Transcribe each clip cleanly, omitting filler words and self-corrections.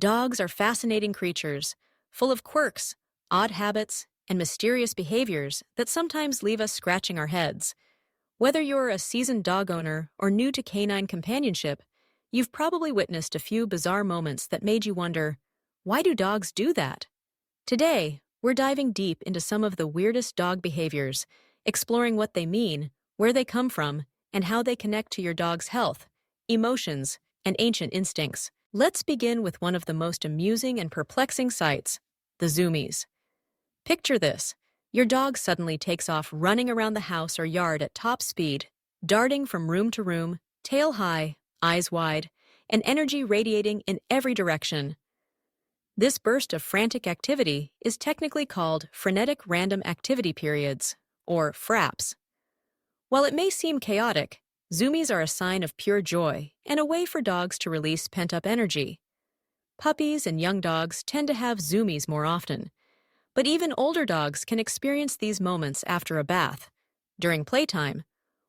Dogs are fascinating creatures, full of quirks, odd habits, and mysterious behaviors that sometimes leave us scratching our heads. Whether you're a seasoned dog owner or new to canine companionship, you've probably witnessed a few bizarre moments that made you wonder, why do dogs do that? Today, we're diving deep into some of the weirdest dog behaviors, exploring what they mean, where they come from, and how they connect to your dog's health, emotions, and ancient instincts. Let's begin with one of the most amusing and perplexing sights, the zoomies. Picture this. Your dog suddenly takes off running around the house or yard at top speed, darting from room to room, tail high, eyes wide, and energy radiating in every direction. This burst of frantic activity is technically called frenetic random activity periods, or FRAPs. While it may seem chaotic, zoomies are a sign of pure joy and a way for dogs to release pent-up energy. Puppies and young dogs tend to have zoomies more often, but even older dogs can experience these moments after a bath, during playtime,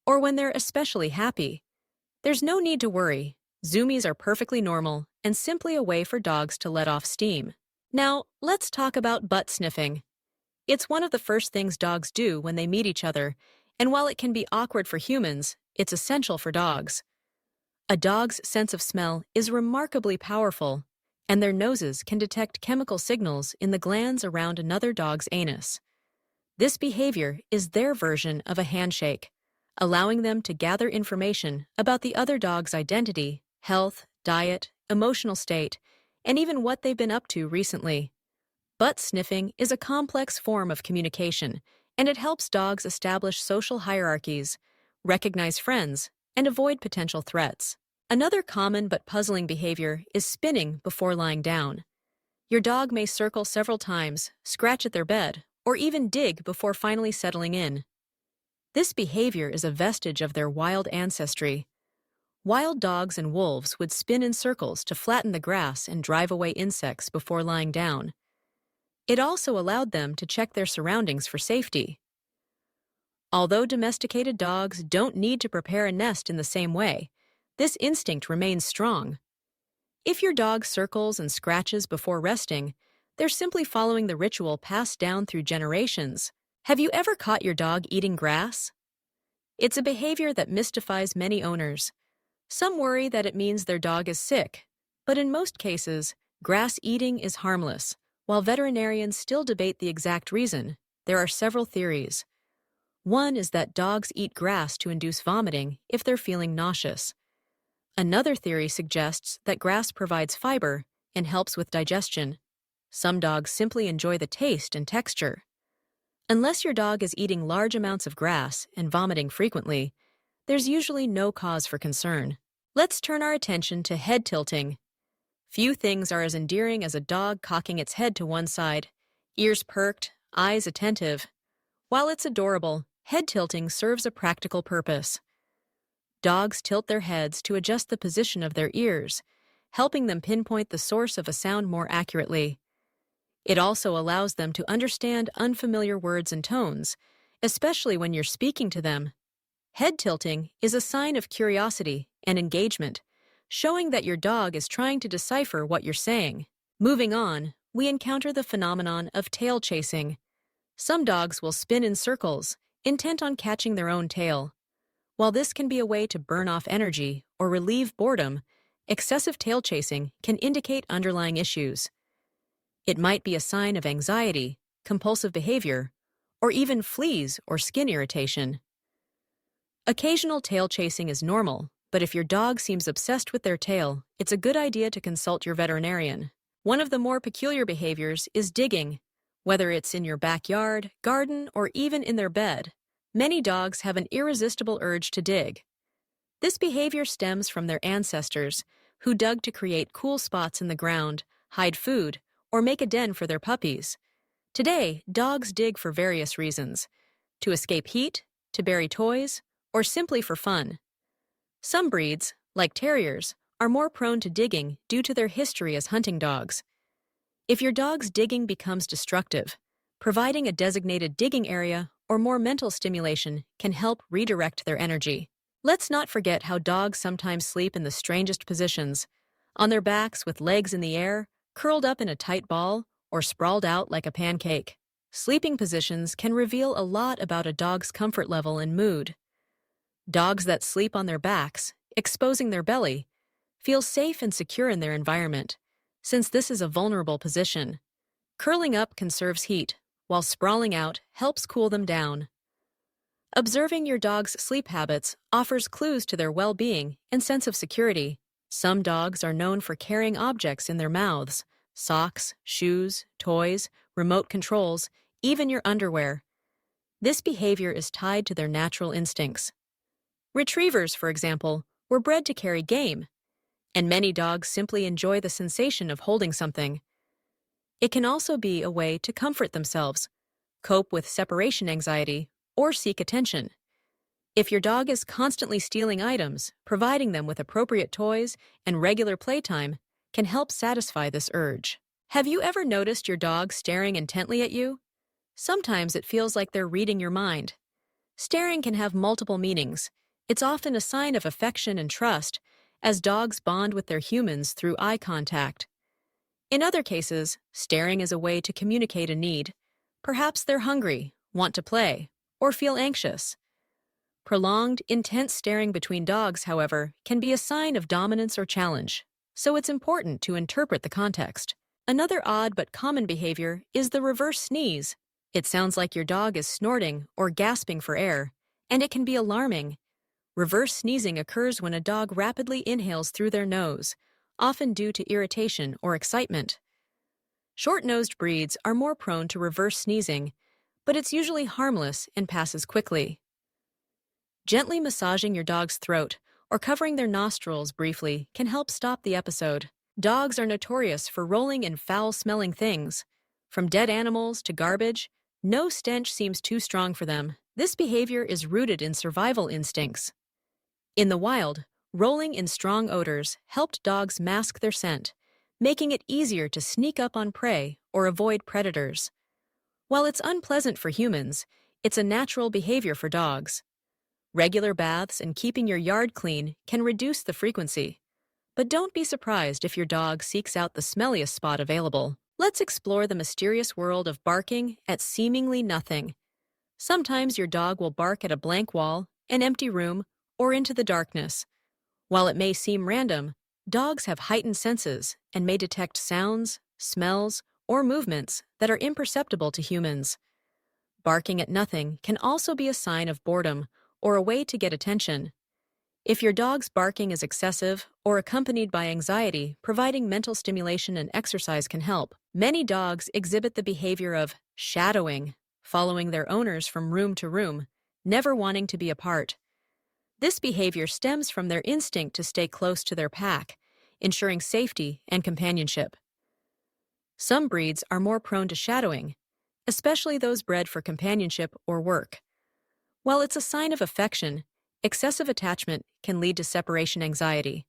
or when they're especially happy. There's no need to worry. Zoomies are perfectly normal and simply a way for dogs to let off steam. Now, let's talk about butt sniffing. It's one of the first things dogs do when they meet each other, and while it can be awkward for humans, it's essential for dogs. A dog's sense of smell is remarkably powerful, and their noses can detect chemical signals in the glands around another dog's anus. This behavior is their version of a handshake, allowing them to gather information about the other dog's identity, health, diet, emotional state, and even what they've been up to recently. Butt sniffing is a complex form of communication, and it helps dogs establish social hierarchies, recognize friends, and avoid potential threats. Another common but puzzling behavior is spinning before lying down. Your dog may circle several times, scratch at their bed, or even dig before finally settling in. This behavior is a vestige of their wild ancestry. Wild dogs and wolves would spin in circles to flatten the grass and drive away insects before lying down. It also allowed them to check their surroundings for safety. Although domesticated dogs don't need to prepare a nest in the same way, this instinct remains strong. If your dog circles and scratches before resting, they're simply following the ritual passed down through generations. Have you ever caught your dog eating grass? It's a behavior that mystifies many owners. Some worry that it means their dog is sick, but in most cases, grass eating is harmless. While veterinarians still debate the exact reason, there are several theories. One is that dogs eat grass to induce vomiting if they're feeling nauseous. Another theory suggests that grass provides fiber and helps with digestion. Some dogs simply enjoy the taste and texture. Unless your dog is eating large amounts of grass and vomiting frequently, there's usually no cause for concern. Let's turn our attention to head tilting. Few things are as endearing as a dog cocking its head to one side, ears perked, eyes attentive. While it's adorable, head tilting serves a practical purpose. Dogs tilt their heads to adjust the position of their ears, helping them pinpoint the source of a sound more accurately. It also allows them to understand unfamiliar words and tones, especially when you're speaking to them. Head tilting is a sign of curiosity and engagement, showing that your dog is trying to decipher what you're saying. Moving on, we encounter the phenomenon of tail chasing. Some dogs will spin in circles, intent on catching their own tail. While this can be a way to burn off energy or relieve boredom, excessive tail chasing can indicate underlying issues. It might be a sign of anxiety, compulsive behavior, or even fleas or skin irritation. Occasional tail chasing is normal, but if your dog seems obsessed with their tail, it's a good idea to consult your veterinarian. One of the more peculiar behaviors is digging. Whether it's in your backyard, garden, or even in their bed, many dogs have an irresistible urge to dig. This behavior stems from their ancestors, who dug to create cool spots in the ground, hide food, or make a den for their puppies. Today, dogs dig for various reasons: to escape heat, to bury toys, or simply for fun. Some breeds, like terriers, are more prone to digging due to their history as hunting dogs. If your dog's digging becomes destructive, providing a designated digging area or more mental stimulation can help redirect their energy. Let's not forget how dogs sometimes sleep in the strangest positions, on their backs with legs in the air, curled up in a tight ball, or sprawled out like a pancake. Sleeping positions can reveal a lot about a dog's comfort level and mood. Dogs that sleep on their backs, exposing their belly, feel safe and secure in their environment, since this is a vulnerable position. Curling up conserves heat, while sprawling out helps cool them down. Observing your dog's sleep habits offers clues to their well-being and sense of security. Some dogs are known for carrying objects in their mouths: socks, shoes, toys, remote controls, even your underwear. This behavior is tied to their natural instincts. Retrievers, for example, were bred to carry game, and many dogs simply enjoy the sensation of holding something. It can also be a way to comfort themselves, cope with separation anxiety, or seek attention. If your dog is constantly stealing items, providing them with appropriate toys and regular playtime can help satisfy this urge. Have you ever noticed your dog staring intently at you? Sometimes it feels like they're reading your mind. Staring can have multiple meanings. It's often a sign of affection and trust, as dogs bond with their humans through eye contact. In other cases, staring is a way to communicate a need. Perhaps they're hungry, want to play, or feel anxious. Prolonged, intense staring between dogs, however, can be a sign of dominance or challenge, so it's important to interpret the context. Another odd but common behavior is the reverse sneeze. It sounds like your dog is snorting or gasping for air, and it can be alarming. Reverse sneezing occurs when a dog rapidly inhales through their nose, often due to irritation or excitement. Short-nosed breeds are more prone to reverse sneezing, but it's usually harmless and passes quickly. Gently massaging your dog's throat or covering their nostrils briefly can help stop the episode. Dogs are notorious for rolling in foul-smelling things. From dead animals to garbage, no stench seems too strong for them. This behavior is rooted in survival instincts. In the wild, rolling in strong odors helped dogs mask their scent, making it easier to sneak up on prey or avoid predators. While it's unpleasant for humans, it's a natural behavior for dogs. Regular baths and keeping your yard clean can reduce the frequency. But don't be surprised if your dog seeks out the smelliest spot available. Let's explore the mysterious world of barking at seemingly nothing. Sometimes your dog will bark at a blank wall, an empty room, or into the darkness. While it may seem random, dogs have heightened senses and may detect sounds, smells, or movements that are imperceptible to humans. Barking at nothing can also be a sign of boredom or a way to get attention. If your dog's barking is excessive or accompanied by anxiety, providing mental stimulation and exercise can help. Many dogs exhibit the behavior of shadowing, following their owners from room to room, never wanting to be apart. This behavior stems from their instinct to stay close to their pack, ensuring safety and companionship. Some breeds are more prone to shadowing, especially those bred for companionship or work. While it's a sign of affection, excessive attachment can lead to separation anxiety.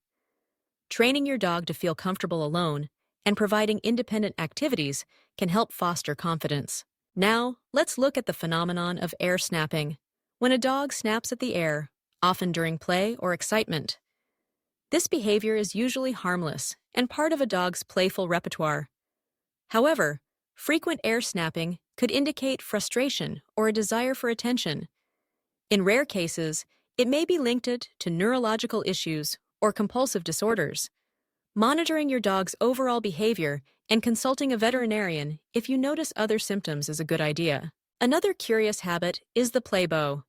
Training your dog to feel comfortable alone and providing independent activities can help foster confidence. Now, let's look at the phenomenon of air snapping. When a dog snaps at the air, often during play or excitement. This behavior is usually harmless and part of a dog's playful repertoire. However, frequent air snapping could indicate frustration or a desire for attention. In rare cases, it may be linked to neurological issues or compulsive disorders. Monitoring your dog's overall behavior and consulting a veterinarian if you notice other symptoms is a good idea. Another curious habit is the play bow.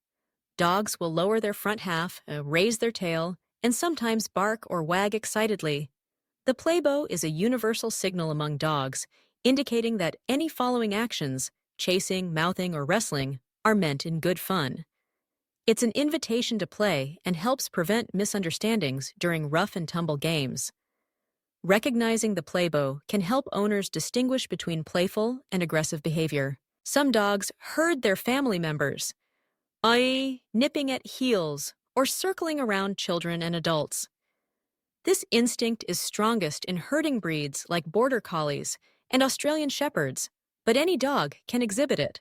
Dogs will lower their front half, raise their tail, and sometimes bark or wag excitedly. The play bow is a universal signal among dogs, indicating that any following actions, chasing, mouthing, or wrestling, are meant in good fun. It's an invitation to play and helps prevent misunderstandings during rough and tumble games. Recognizing the play bow can help owners distinguish between playful and aggressive behavior. Some dogs herd their family members, i.e., nipping at heels or circling around children and adults. This instinct is strongest in herding breeds like Border Collies and Australian Shepherds, but any dog can exhibit it.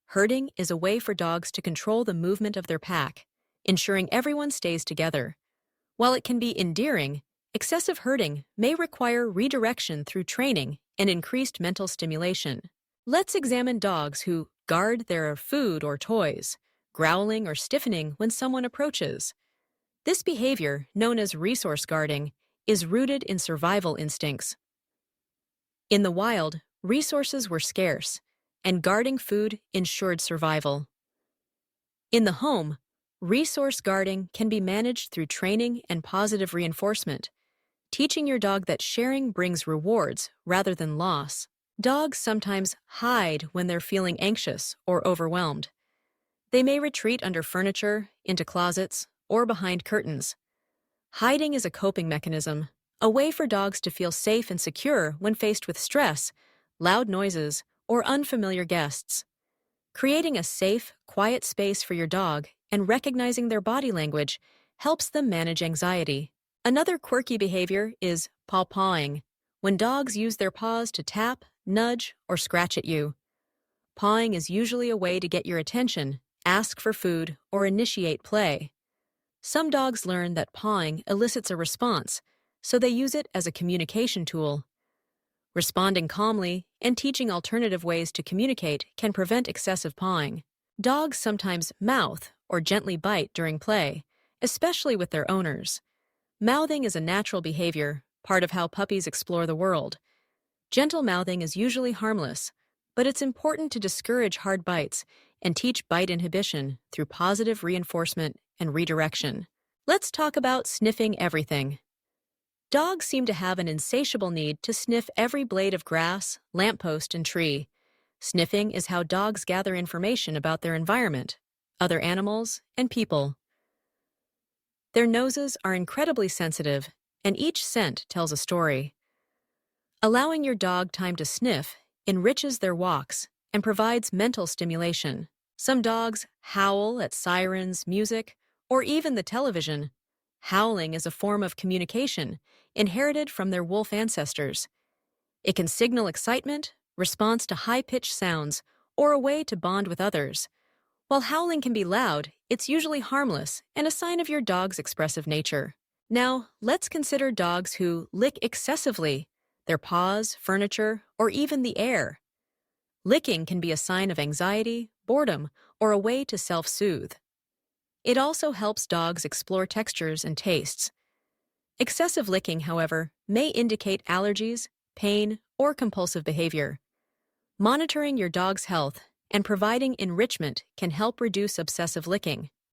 Herding is a way for dogs to control the movement of their pack, ensuring everyone stays together. While it can be endearing, excessive herding may require redirection through training and increased mental stimulation. Let's examine dogs who guard their food or toys, growling or stiffening when someone approaches. This behavior, known as resource guarding, is rooted in survival instincts. In the wild, resources were scarce, and guarding food ensured survival. In the home, resource guarding can be managed through training and positive reinforcement, teaching your dog that sharing brings rewards rather than loss. Dogs sometimes hide when they're feeling anxious or overwhelmed. They may retreat under furniture, into closets, or behind curtains. Hiding is a coping mechanism, a way for dogs to feel safe and secure when faced with stress, loud noises, or unfamiliar guests. Creating a safe, quiet space for your dog and recognizing their body language helps them manage anxiety. Another quirky behavior is paw-pawing, when dogs use their paws to tap, nudge, or scratch at you. Pawing is usually a way to get your attention, ask for food, or initiate play. Some dogs learn that pawing elicits a response, so they use it as a communication tool. Responding calmly and teaching alternative ways to communicate can prevent excessive pawing. Dogs sometimes mouth or gently bite during play, especially with their owners. Mouthing is a natural behavior, part of how puppies explore the world. Gentle mouthing is usually harmless, but it's important to discourage hard bites and teach bite inhibition through positive reinforcement and redirection. Let's talk about sniffing everything. Dogs seem to have an insatiable need to sniff every blade of grass, lamppost, and tree. Sniffing is how dogs gather information about their environment, other animals, and people. Their noses are incredibly sensitive, and each scent tells a story. Allowing your dog time to sniff enriches their walks and provides mental stimulation. Some dogs howl at sirens, music, or even the television. Howling is a form of communication inherited from their wolf ancestors. It can signal excitement, response to high-pitched sounds, or a way to bond with others. While howling can be loud, it's usually harmless and a sign of your dog's expressive nature. Now, let's consider dogs who lick excessively, their paws, furniture, or even the air. Licking can be a sign of anxiety, boredom, or a way to self-soothe. It also helps dogs explore textures and tastes. Excessive licking, however, may indicate allergies, pain, or compulsive behavior. Monitoring your dog's health and providing enrichment can help reduce obsessive licking.